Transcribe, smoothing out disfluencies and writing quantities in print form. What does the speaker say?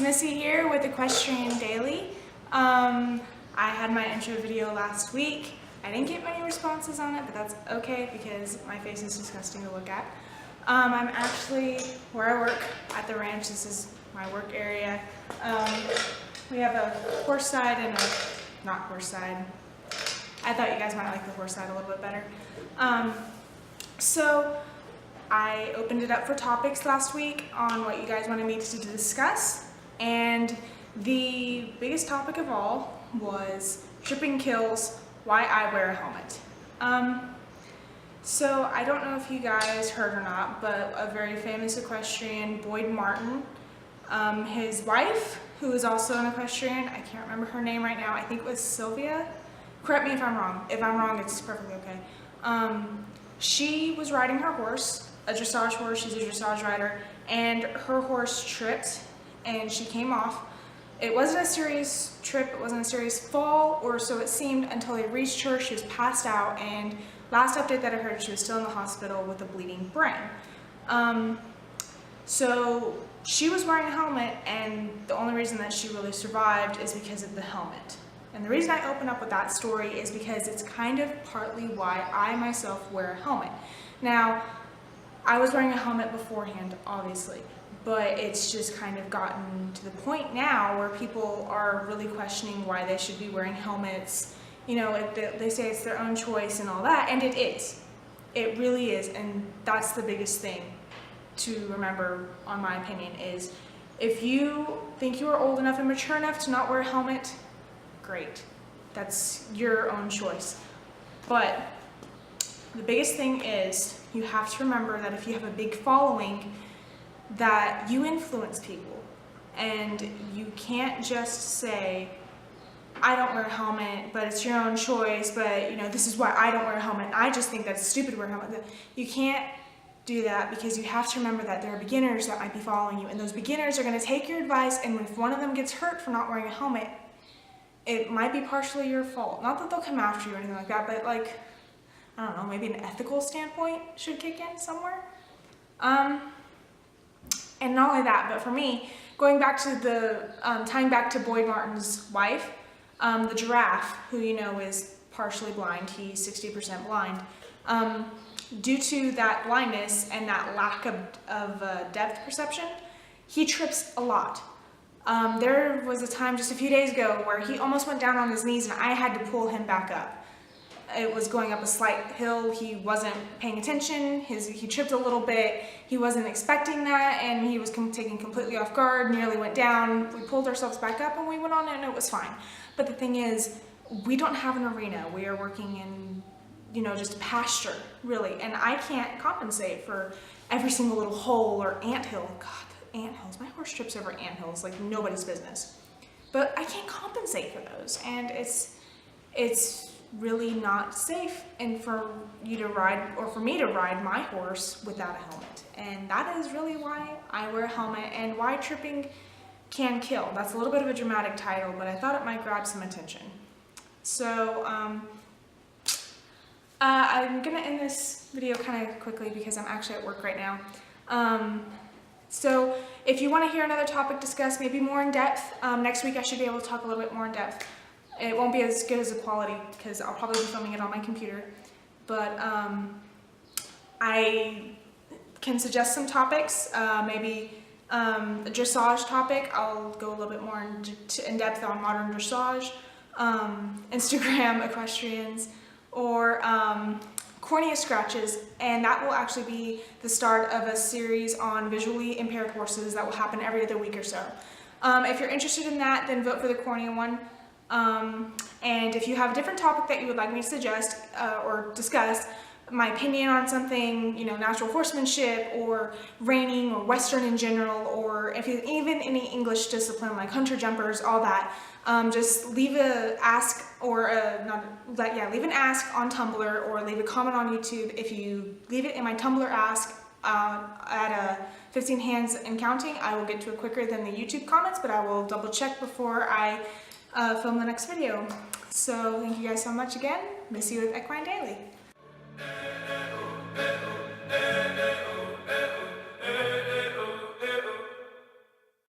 Missy here with Equestrian Daily. I had my intro video last week. I didn't get many responses on it, but that's okay because my face is disgusting to look at. I'm actually where I work at the ranch. This is my work area. We have a horse side and a not horse side. I thought you guys might like the horse side a little bit better. So I opened it up for topics last week on what you guys wanted me to discuss, and the biggest topic of all was tripping kills, why I wear a helmet. So I don't know if you guys heard or not, but a very famous equestrian, Boyd Martin, his wife, who is also an equestrian, I can't remember her name right now, I think it was Sylvia. Correct me if I'm wrong. If I'm wrong, it's perfectly okay. She was riding her horse, a dressage horse, she's a dressage rider, and her horse tripped and she came off. It wasn't a serious trip, it wasn't a serious fall, or so it seemed, until they reached her. She was passed out, and last update that I heard, she was still in the hospital with a bleeding brain. So she was wearing a helmet, and the only reason that she really survived is because of the helmet. And the reason I open up with that story is because it's kind of partly why I myself wear a helmet. Now, I was wearing a helmet beforehand, obviously, but it's just kind of gotten to the point now where people are really questioning why they should be wearing helmets. You know, they say it's their own choice and all that, and it is. It really is, and that's the biggest thing to remember, on my opinion, is if you think you are old enough and mature enough to not wear a helmet, great. That's your own choice. But the biggest thing is you have to remember that if you have a big following, that you influence people, and you can't just say, I don't wear a helmet, but it's your own choice, but you know, this is why I don't wear a helmet. I just think that's stupid to wear a helmet. You can't do that, because you have to remember that there are beginners that might be following you, and those beginners are going to take your advice, and if one of them gets hurt for not wearing a helmet, it might be partially your fault. Not that they'll come after you or anything like that, but like, I don't know, maybe an ethical standpoint should kick in somewhere. And not only that, but for me, going back to the, tying back to Boyd Martin's wife, the giraffe, who you know is partially blind, he's 60% blind, due to that blindness and that lack of depth perception, he trips a lot. There was a time just a few days ago where he almost went down on his knees and I had to pull him back up. It was going up a slight hill, he wasn't paying attention, he tripped a little bit, he wasn't expecting that, and he was taken completely off guard, nearly went down. We pulled ourselves back up and we went on and it was fine. But the thing is, we don't have an arena, we are working in, you know, just pasture, really, and I can't compensate for every single little hole or anthill. God, anthills, my horse trips over anthills like nobody's business. But I can't compensate for those, and it's really not safe and for you to ride, or for me to ride my horse without a helmet. And that is really why I wear a helmet and why tripping can kill. That's a little bit of a dramatic title, but I thought it might grab some attention. So I'm gonna end this video kind of quickly because I'm actually at work right now. So if you want to hear another topic discussed, maybe more in depth, next week I should be able to talk a little bit more in depth. It won't be as good as the quality because I'll probably be filming it on my computer, but I can suggest some topics, maybe a dressage topic. I'll go a little bit more in depth on modern dressage, Instagram equestrians, or cornea scratches, and that will actually be the start of a series on visually impaired horses that will happen every other week or so. If you're interested in that, then vote for the cornea one. And if you have a different topic that you would like me to suggest or discuss, my opinion on something, you know, natural horsemanship or reining or Western in general, or if you, even any English discipline like hunter jumpers, all that, just leave a ask or leave an ask on Tumblr or leave a comment on YouTube. If you leave it in my Tumblr ask at 15 hands and counting, I will get to it quicker than the YouTube comments, but I will double check before I film the next video. So thank you guys so much again. Missy with Equine Daily.